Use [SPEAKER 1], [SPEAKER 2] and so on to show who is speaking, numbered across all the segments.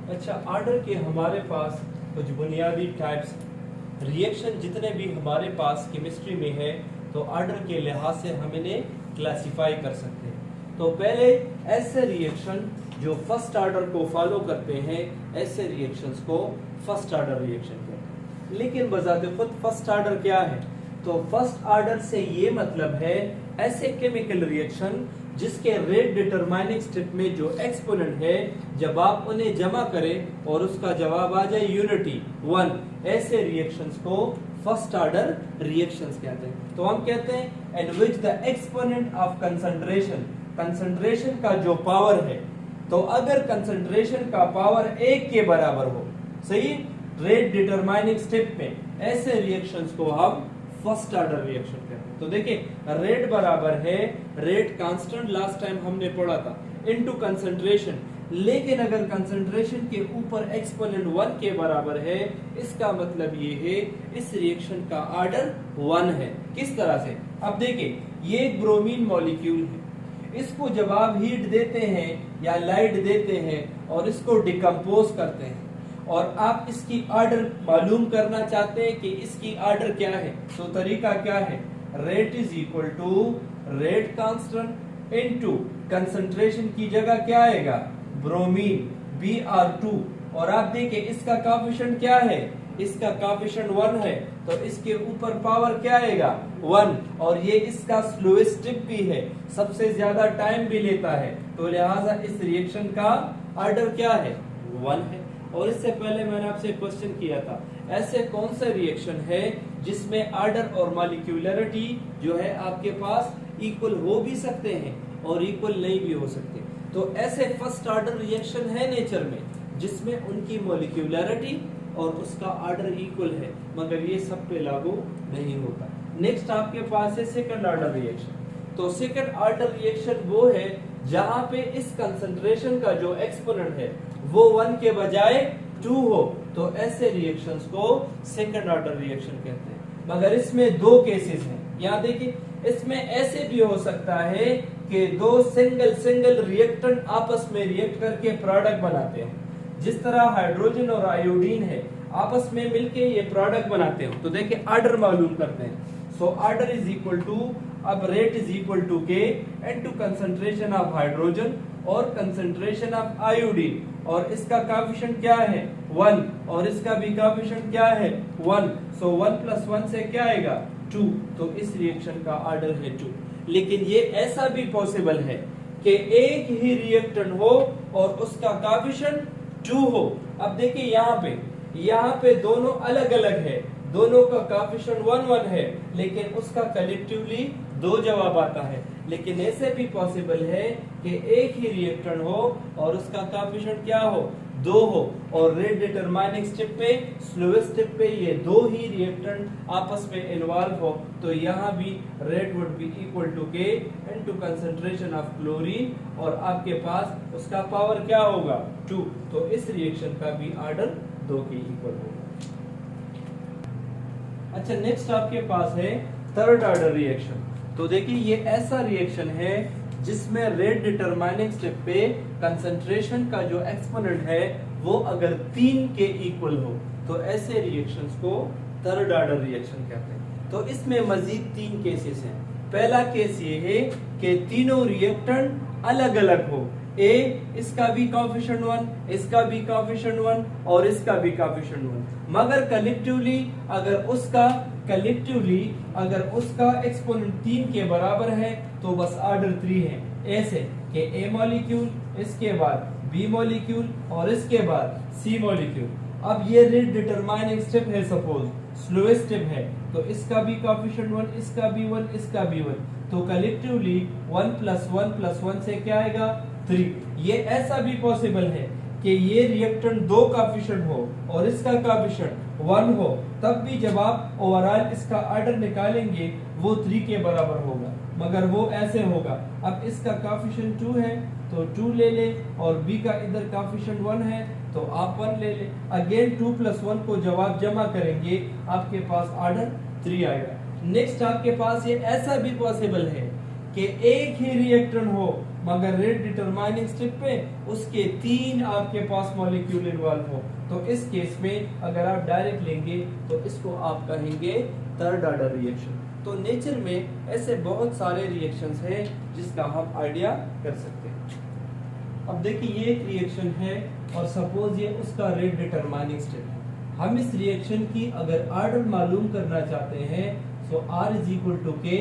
[SPEAKER 1] अच्छा, ऑर्डर के हमारे पास कुछ बुनियादी टाइप्स रिएक्शन जितने भी हमारे पास केमिस्ट्री में है तो ऑर्डर के लिहाज से हम इन्हें क्लासिफाई कर सकते हैं। तो पहले ऐसे रिएक्शन जो फर्स्ट ऑर्डर को फॉलो करते हैं, ऐसे रिएक्शंस को फर्स्ट ऑर्डर रिएक्शन कहते हैं। लेकिन बजाते खुद फर्स्ट ऑर्डर क्या है? तो फर्स्ट ऑर्डर से ये मतलब है ऐसे केमिकल रिएक्शन जिसके रेट डिटरमाइनिंग स्टेप में जो एक्सपोनेंट है, जब आप उन्हें जमा करें और उसका जवाब आ जाए यूनिटी 1, ऐसे रिएक्शंस को फर्स्ट ऑर्डर रिएक्शंस कहते हैं। तो हम कहते हैं in which the exponent of concentration का जो पावर है, तो अगर कंसंट्रेशन का पावर 1 के बराबर हो, सही, रेट डिटरमाइनिंग स्टेप में, ऐसे रिएक्शंस को हम फर्स्ट ऑर्डर रिएक्शन कहते हैं। तो देखिए रेट बराबर है, रेट कांस्टेंट लास्ट टाइम हमने पढ़ा था, इनटू कंसंट्रेशन। लेकिन अगर कंसंट्रेशन के ऊपर एक्सपोनेंट 1 के बराबर है, इसका मतलब ये है इस रिएक्शन का ऑर्डर 1 है। किस तरह से? अब देखिए ये एक ब्रोमीन मॉलिक्यूल है, इसको जब आप हीट देते हैं या लाइट देते हैं और इसको डिकम्पोज करते हैं और आप इसकी ऑर्डर मालूम करना चाहते हैं कि इसकी ऑर्डर क्या है, तो तरीका क्या है? Rate is equal to rate constant into concentration की जगह क्या आएगा? Bromine Br2। और आप देखिए इसका कोएफिशिएंट क्या है? इसका कोएफिशिएंट 1 है, तो इसके ऊपर पावर क्या आएगा? 1। और ये इसका स्लोएस्ट स्टेप भी है, सबसे ज्यादा टाइम भी लेता है, तो लिहाजा इस रिएक्शन का ऑर्डर क्या है? 1 है। और इससे पहले मैंने आपसे क्वेश्चन किया था, ऐसे कौन सा रिएक्शन है जिसमें ऑर्डर और मॉलिक्यूलरिटी जो है आपके पास इक्वल हो भी सकते हैं और इक्वल नहीं भी हो सकते? तो ऐसे फर्स्ट ऑर्डर रिएक्शन है नेचर में जिसमें उनकी मॉलिक्यूलरिटी और उसका ऑर्डर इक्वल है, मगर ये सब पे लागू नहीं होता। नेक्स्ट आपके पास है सेकंड ऑर्डर रिएक्शन। तो सेकंड ऑर्डर रिएक्शन वो है जहां पे इस कंसंट्रेशन का जो एक्सपोनेंट है वो 1 के बजाय 2 हो, तो ऐसे रिएक्शंस को सेकंड ऑर्डर रिएक्शन कहते हैं। मगर इसमें दो केसेस हैं। यहाँ देखिए इसमें ऐसे भी हो सकता है कि दो सिंगल रिएक्टेंट आपस में रिएक्ट करके प्रोडक्ट बनाते हैं। जिस तरह हाइड्रोजन और आयोडीन है, आपस में मिलके ये प्रोडक्ट बनाते हैं। तो देखिए ऑर्डर मालूम करते हैं। So order is equal to, अब rate is equal to K into concentration of hydrogen और कंसंट्रेशन ऑफ आयोडीन, और इसका कोएफिशिएंट क्या है? 1, और इसका भी कोएफिशिएंट क्या है? 1। सो 1 + 1 से क्या आएगा? 2। तो इस रिएक्शन का ऑर्डर है 2। लेकिन ये ऐसा भी पॉसिबल है कि एक ही रिएक्टेंट हो और उसका कोएफिशिएंट 2 हो। अब देखिए यहाँ पे दोनों अलग अलग है, दोनों का कोएफिशिएंट 1 है, लेकिन उसका कलेक्टिवली 2 जवाब आता है। लेकिन ऐसे भी पॉसिबल है कि एक ही रिएक्टेंट हो और उसका कोएफिशिएंट क्या हो? 2 हो, और रेट डिटरमाइनिंग स्टेप पे, स्लोएस्ट स्टेप पे ये 2 ही रिएक्टेंट आपस में इन्वॉल्व हो, तो यहाँ भी rate would be equal to K into concentration of chlorine, और आपके पास उसका पावर क्या होगा? 2। तो इस रिएक्शन का भी ऑर्डर 2 के इक्वल होगा। अच्छा, नेक्स्ट आपके पास है थर्ड ऑर्डर रिएक्शन। तो देखिए ये ऐसा रिएक्शन है जिसमें रेट डिटरमाइनिंग स्टेप पे कंसंट्रेशन का जो एक्सपोनेंट है वो अगर 3 के इक्वल हो, तो ऐसे रिएक्शंस को थर्ड ऑर्डर रिएक्शन कहते हैं। तो इसमें मजीद 3 केसेस हैं। पहला केस ये है कि तीनों रिएक्टेंट अलग अलग हो, इसका भी कोएफिशिएंट 1, इसका भी कोएफिशिएंट 1 और इसका भी कोएफिशिएंट 1, मगर कलेक्टिवली अगर उसका एक्सपोनेंट 3 के बराबर है तो बस ऑर्डर 3 है। ऐसे कि ए मॉलिक्यूल, इसके बाद बी मॉलिक्यूल और इसके बाद सी मॉलिक्यूल। अब ये रेट डिटरमाइनिंग स्टेप है, सपोज स्लोएस्ट स्टेप है, तो इसका भी कोएफिशिएंट 1, इसका भी 1, इसका भी 1, तो कलेक्टिवली 1 + 1 + 1 से क्या आएगा? 3। ये ऐसा भी पॉसिबल है कि ये रिएक्टेंट 2 कोएफिशिएंट हो और इसका कोएफिशिएंट 1 हो, तब भी जब आप ओवरऑल इसका ऑर्डर निकालेंगे वो 3 के बराबर होगा, मगर वो ऐसे होगा। अब इसका कोएफिशिएंट 2 है तो 2 ले ले, और बी का इधर कोएफिशिएंट 1 है तो आप 1 ले ले। अगेन 2 + 1 को जब आप जमा करेंगे आपके पास ऑर्डर 3 आएगा। नेक्स्ट आपके पास ये ऐसा भी पॉसिबल है कि एक ही रिएक्टेंट हो मगर रेट डिटरमाइनिंग स्टेप पे उसके 3 आपके पास मॉलिक्यूल इन्वॉल्व हो, तो इस केस में अगर आप डायरेक्ट लेंगे तो इसको आप कहेंगे थर्ड ऑर्डर रिएक्शन। तो नेचर में ऐसे बहुत सारे रिएक्शंस हैं जिसका हम आइडिया कर सकते हैं। अब देखिए ये एक रिएक्शन है और सपोज ये उसका रेट डिटरमाइनिंग स्टेप है। हम इस रिएक्शन की अगर ऑर्डर मालूम करना चाहते हैं so R is equal to K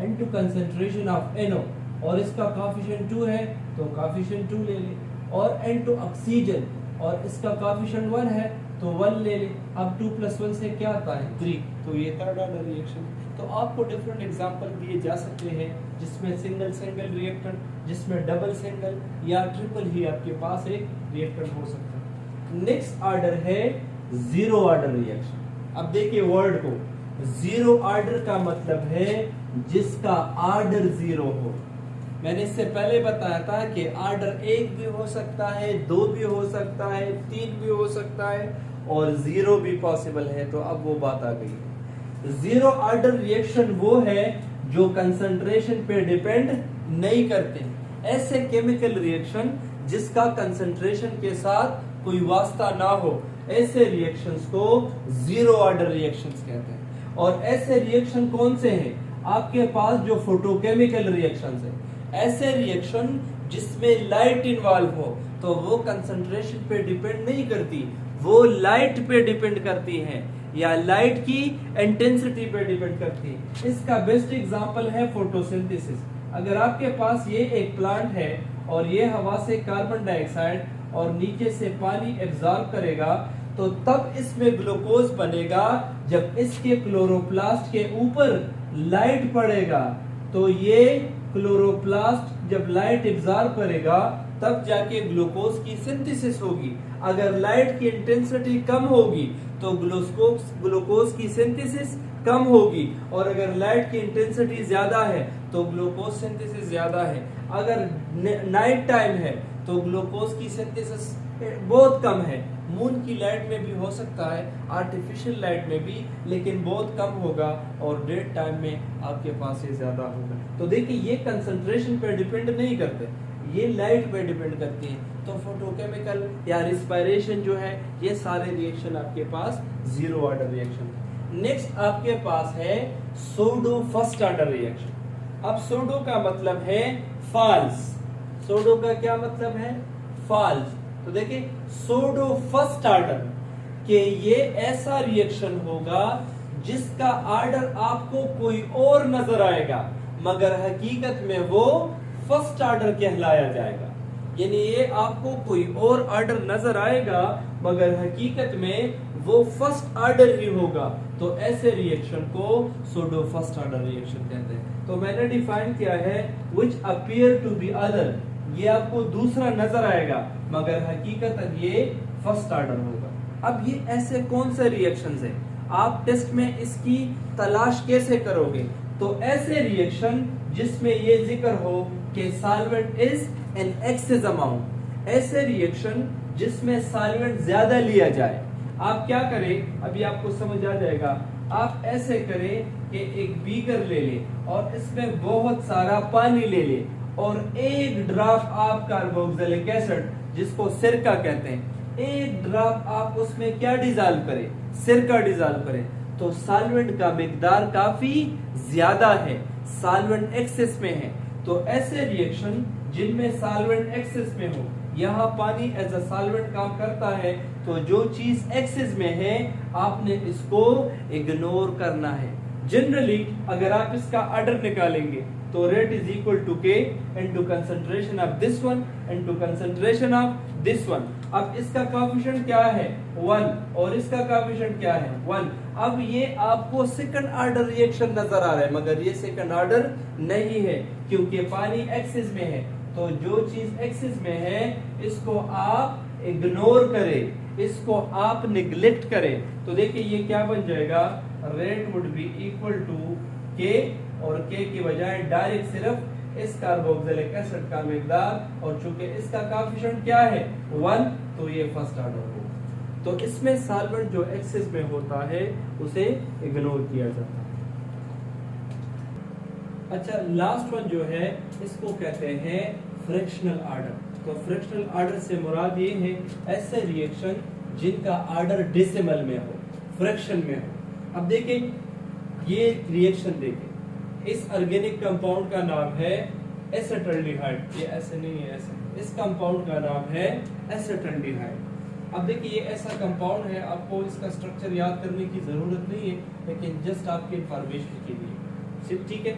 [SPEAKER 1] into concentration of NO, और इसका कोएफिशिएंट 2 है तो कोएफिशिएंट 2 ले ले, और N2 ऑक्सीजन और इसका कोएफिशिएंट 1 है तो 1 ले ले। अब 2 + 1 से क्या आता है 3, तो ये थर्ड ऑर्डर रिएक्शन। तो आपको डिफरेंट एग्जांपल दिए जा सकते हैं जिसमें सिंगल रिएक्टेंट, जिसमें डबल सिंगल या ट्रिपल ही आपके पास एक रिएक्टेंट हो सकता है। नेक्स्ट ऑर्डर है जीरो ऑर्डर रिएक्शन। अब देखिए वर्ड को, जीरो ऑर्डर का मतलब है जिसका ऑर्डर जीरो हो। मैंने इससे पहले बताया था कि ऑर्डर 1 भी हो सकता है, 2 भी हो सकता है, 3 भी हो सकता है और 0 भी पॉसिबल है। तो अब वो बात आ गई है। जीरो ऑर्डर रिएक्शन वो है जो कंसंट्रेशन पे डिपेंड नहीं करते। ऐसे केमिकल रिएक्शन जिसका कंसंट्रेशन के साथ कोई वास्ता ना हो, ऐसे रिएक्शंस को जीरो ऑर्डर रिएक्शंस कहते हैं। और ऐसे रिएक्शन कौन से हैं? आपके पास जो फोटोकेमिकल रिएक्शंस हैं, ऐसे रिएक्शन जिसमें लाइट इन्वॉल्व हो, तो वो कंसंट्रेशन पे डिपेंड नहीं करती, वो लाइट पे डिपेंड करती हैं या लाइट की इंटेंसिटी पे डिपेंड करती है। इसका बेस्ट एग्जांपल है फोटोसिंथेसिस। अगर आपके पास ये एक प्लांट है और ये हवा से कार्बन डाइऑक्साइड और नीचे से पानी एब्जॉर्ब करेगा, तो तब इसमें ग्लूकोज बनेगा जब इसके क्लोरोप्लास्ट के ऊपर लाइट पड़ेगा। तो ये क्लोरोप्लास्ट जब लाइट एब्जॉर्ब करेगा तब जाके ग्लूकोज की सिंथेसिस होगी। अगर लाइट की इंटेंसिटी कम होगी तो ग्लूकोज की सिंथेसिस कम होगी, और अगर लाइट की इंटेंसिटी ज्यादा है तो ग्लूकोज सिंथेसिस ज्यादा है। अगर नाइट टाइम है तो ग्लूकोज की सिंथेसिस बहुत कम है। मून की लाइट में भी हो सकता है, आर्टिफिशियल लाइट में भी, लेकिन बहुत कम होगा, और डे टाइम में आपके पास ये ज्यादा होगा। तो देखिए ये कंसंट्रेशन पे डिपेंड नहीं करते, ये लाइट पे डिपेंड करती है। तो फोटोकेमिकल या रिस्पायरेशन जो है, ये सारे रिएक्शन आपके पास जीरो ऑर्डर रिएक्शन है। नेक्स्ट आपके पास है सूडो फर्स्ट ऑर्डर रिएक्शन। अब सूडो का मतलब है फॉल्स। सूडो का क्या मतलब है? फॉल्स। तो देखिए सूडो फर्स्ट ऑर्डर के ये ऐसा रिएक्शन होगा जिसका ऑर्डर आपको कोई और नजर आएगा, मगर हकीकत में वो फर्स्ट ऑर्डर कहलाया जाएगा। यानी ये आपको कोई और ऑर्डर नजर आएगा मगर हकीकत में वो फर्स्ट ऑर्डर ही होगा। तो ऐसे रिएक्शन को सूडो फर्स्ट ऑर्डर रिएक्शन कहते हैं। तो मैंने डिफाइन किया है which appear to be other, ये आपको दूसरा नजर आएगा मगर हकीकत ये फर्स्ट ऑर्डर होगा। अब ये ऐसे कौन से रिएक्शंस हैं, आप टेस्ट में इसकी तलाश कैसे करोगे? तो ऐसे रिएक्शन जिसमें ये जिक्र हो कि solvent is an excess amount, ऐसे रिएक्शन जिसमें सॉल्वेंट ज्यादा लिया जाए। आप क्या करें, अभी आपको समझ आ जाएगा। आप ऐसे करें कि एक बीकर ले ले और इसमें बहुत सारा पानी ले ले और एक ड्रॉप आप कार्बोक्सिलिक एसिड, जिसको सिरका कहते हैं, एक ड्रॉप आप उसमें क्या डिजॉल्व करें? सिरका डिजॉल्व करें। तो सॉल्वेंट का मिकदार काफी ज्यादा है, सॉल्वेंट एक्सेस में है। तो ऐसे रिएक्शन जिनमें सॉल्वेंट एक्सेस में हो, यहाँ पानी एज अ सॉल्वेंट काम करता है, तो जो चीज एक्सेस में है आपने इसको इग्नोर करना है। जनरली अगर आप इसका ऑर्डर निकालेंगे तो rate is equal to K into concentration of this one into concentration of this one. अब इसका कोएफिशिएंट क्या है? 1, और इसका कोएफिशिएंट क्या है? 1। अब ये आपको सेकंड ऑर्डर रिएक्शन नजर आ रहा है मगर ये सेकंड ऑर्डर नहीं है क्योंकि पानी एक्सिस में है। तो जो चीज एक्सिस में है इसको आप इग्नोर करें, इसको आप निग्लेक्ट करें। तो देखिए ये क्या बन जाएगा? Rate would be equal to K, और K की बजाय डायरेक्ट सिर्फ इस कार्बोक्सिलिक एसिड का मिकदार, और चूंकि इसका कोएफिशिएंट क्या है? 1, तो ये फर्स्ट ऑर्डर होगा। तो इसमें सॉल्वेंट जो एक्सेस में होता है उसे इग्नोर किया जाता है। अच्छा, लास्ट वन जो है इसको कहते हैं फ्रैक्शनल आर्डर। तो फ्रैक्शनल आर्डर से मुराद ये है ऐसे रिएक्शन जिनका आर्डर डेसिमल में हो, फ्रैक्शन में हो। अब देखें ये रिएक्शन देखें, इस ऑर्गेनिक कंपाउंड का नाम है एसेटल्डिहाइड, ये ऐसे नहीं है ऐसे, इस कंपाउंड का नाम है एसेटल्डिहाइड। अब देखिए ये ऐसा कंपाउंड है, आपको इसका स्ट्रक्चर याद करने की जरूरत नहीं है, लेकिन जस्ट आपके इंफॉर्मेशन के लिए सिर्फ, ठीक है।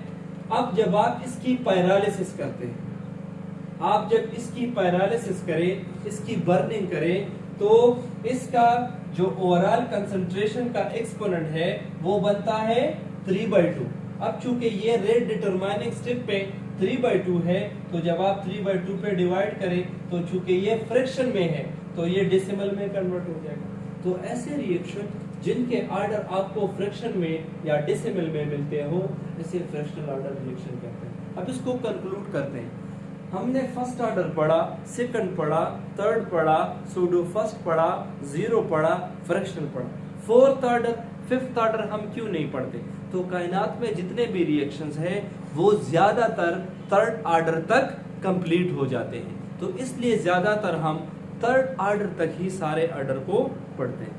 [SPEAKER 1] अब जब आप इसकी पैरालिसिस करते हैं, आप जब इसकी पैरालिसिस करें, इसकी बर्निंग करें, तो इसका जो ओवरऑल कंसंट्रेशन का एक्सपोनेंट है वो बनता है 3/2। अब चूंकि ये रेट डिटरमाइनिंग स्टेप पे 3/2 है, तो जब आप 3/2 पे डिवाइड करें तो चूंकि ये फ्रैक्शन में है तो ये डेसिमल में कन्वर्ट हो जाएगा। तो ऐसे रिएक्शन जिनके आर्डर आपको फ्रैक्शन में या डेसिमल में मिलते हो, इसे फ्रैक्शनल आर्डर रिएक्शन कहते हैं। अब इसको कंक्लूड करते हैं। हमने फर्स्ट ऑर्डर पढ़ा, सेकंड पढ़ा, थर्ड पढ़ा, सूडो फर्स्ट पढ़ा, जीरो पढ़ा, फ्रैक्शनल पढ़ा, फोर्थ ऑर्डर, फिफ्थ ऑर्डर हम क्यों नहीं पढ़ते? तो कायनात में जितने भी रिएक्शंस हैं वो ज्यादातर थर्ड ऑर्डर तक कंप्लीट हो जाते हैं, तो इसलिए ज्यादातर हम थर्ड ऑर्डर तक ही सारे ऑर्डर को पढ़ते हैं।